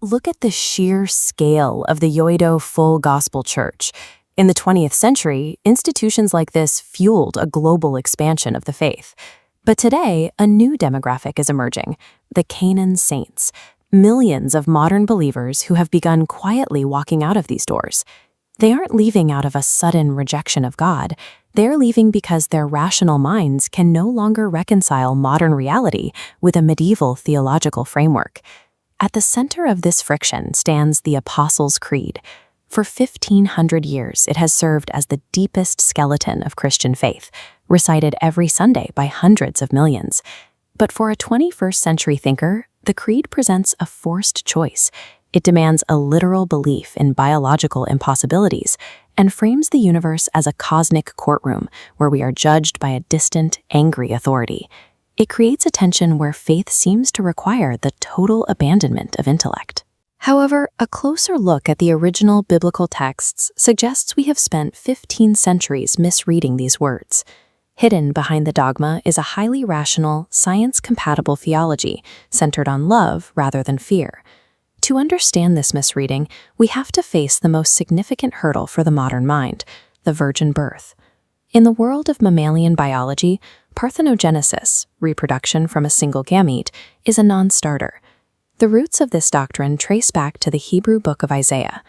Look at the sheer scale of the Yoido Full Gospel Church. In the 20th century, institutions like this fueled a global expansion of the faith. But today, a new demographic is emerging, the Canaan Saints, millions of modern believers who have begun quietly walking out of these doors. They aren't leaving out of a sudden rejection of God. They're leaving because their rational minds can no longer reconcile modern reality with a medieval theological framework. At the center of this friction stands the Apostles' Creed. For 1,500 years, it has served as the deepest skeleton of Christian faith, recited every Sunday by hundreds of millions. But for a 21st century thinker, the Creed presents a forced choice. It demands a literal belief in biological impossibilities and frames the universe as a cosmic courtroom where we are judged by a distant, angry authority. It creates a tension where faith seems to require the total abandonment of intellect. However, a closer look at the original biblical texts suggests we have spent 15 centuries misreading these words. Hidden behind the dogma is a highly rational, science-compatible theology centered on love rather than fear. To understand this misreading, we have to face the most significant hurdle for the modern mind, the virgin birth. In the world of mammalian biology, parthenogenesis, reproduction from a single gamete, is a non-starter. The roots of this doctrine trace back to the Hebrew book of Isaiah.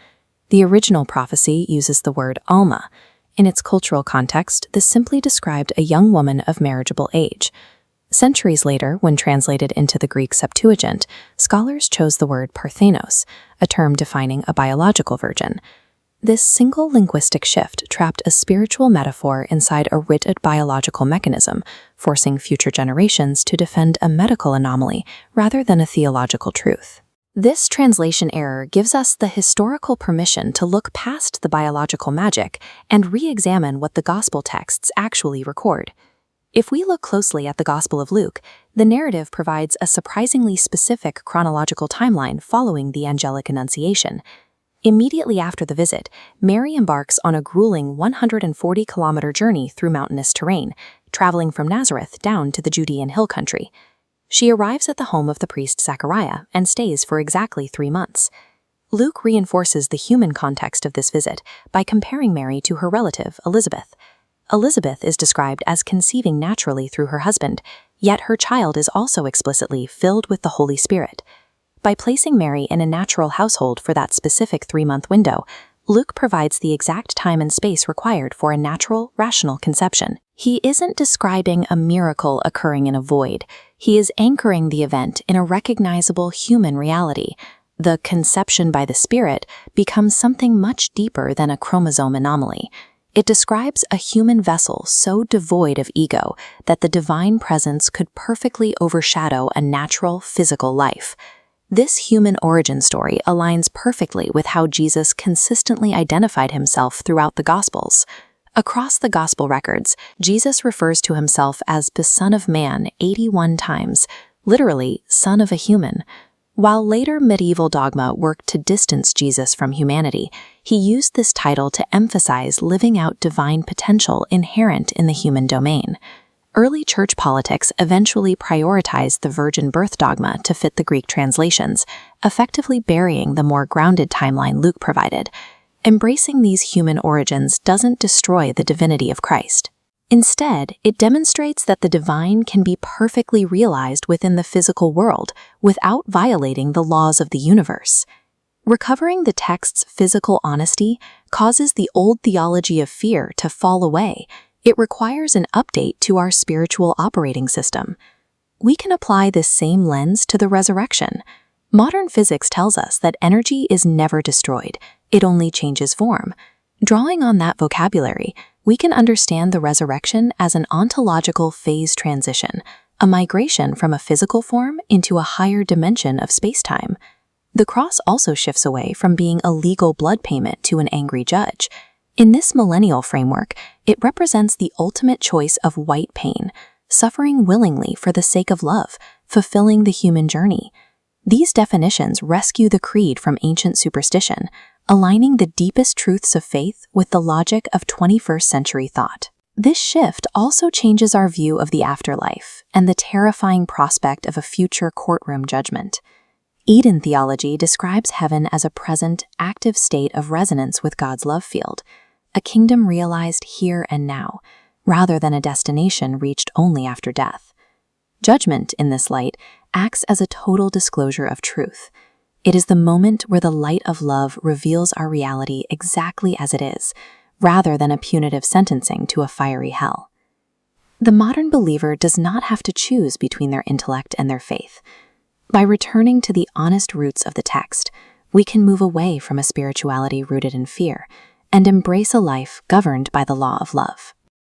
The original prophecy uses the word Alma. In its cultural context, this simply described a young woman of marriageable age. Centuries later, when translated into the Greek Septuagint, scholars chose the word parthenos, a term defining a biological virgin. This single linguistic shift trapped a spiritual metaphor inside a written biological mechanism, forcing future generations to defend a medical anomaly rather than a theological truth. This translation error gives us the historical permission to look past the biological magic and re-examine what the gospel texts actually record. If we look closely at the Gospel of Luke, the narrative provides a surprisingly specific chronological timeline following the angelic annunciation. Immediately after the visit, Mary embarks on a grueling 140-kilometer journey through mountainous terrain, traveling from Nazareth down to the Judean hill country. She arrives at the home of the priest Zechariah and stays for exactly 3 months. Luke reinforces the human context of this visit by comparing Mary to her relative, Elizabeth. Elizabeth is described as conceiving naturally through her husband, yet her child is also explicitly filled with the Holy Spirit. By placing Mary in a natural household for that specific 3-month window, Luke provides the exact time and space required for a natural, rational conception. He isn't describing a miracle occurring in a void. He is anchoring the event in a recognizable human reality. The conception by the Spirit becomes something much deeper than a chromosome anomaly. It describes a human vessel so devoid of ego that the divine presence could perfectly overshadow a natural, physical life. This human origin story aligns perfectly with how Jesus consistently identified himself throughout the Gospels. Across the Gospel records, Jesus refers to himself as the Son of Man 81 times, literally, Son of a Human. While later medieval dogma worked to distance Jesus from humanity, he used this title to emphasize living out divine potential inherent in the human domain. Early church politics eventually prioritized the virgin birth dogma to fit the Greek translations, effectively burying the more grounded timeline Luke provided. Embracing these human origins doesn't destroy the divinity of Christ. Instead, it demonstrates that the divine can be perfectly realized within the physical world without violating the laws of the universe. Recovering the text's physical honesty causes the old theology of fear to fall away. It requires an update to our spiritual operating system. We can apply this same lens to the resurrection. Modern physics tells us that energy is never destroyed, it only changes form. Drawing on that vocabulary, we can understand the resurrection as an ontological phase transition, a migration from a physical form into a higher dimension of space-time. The cross also shifts away from being a legal blood payment to an angry judge. In this millennial framework, it represents the ultimate choice of white pain, suffering willingly for the sake of love, fulfilling the human journey. These definitions rescue the creed from ancient superstition, aligning the deepest truths of faith with the logic of 21st century thought. This shift also changes our view of the afterlife and the terrifying prospect of a future courtroom judgment. Eden theology describes heaven as a present, active state of resonance with God's love field, a kingdom realized here and now, rather than a destination reached only after death. Judgment, in this light, acts as a total disclosure of truth. It is the moment where the light of love reveals our reality exactly as it is, rather than a punitive sentencing to a fiery hell. The modern believer does not have to choose between their intellect and their faith. By returning to the honest roots of the text, we can move away from a spirituality rooted in fear and embrace a life governed by the law of love.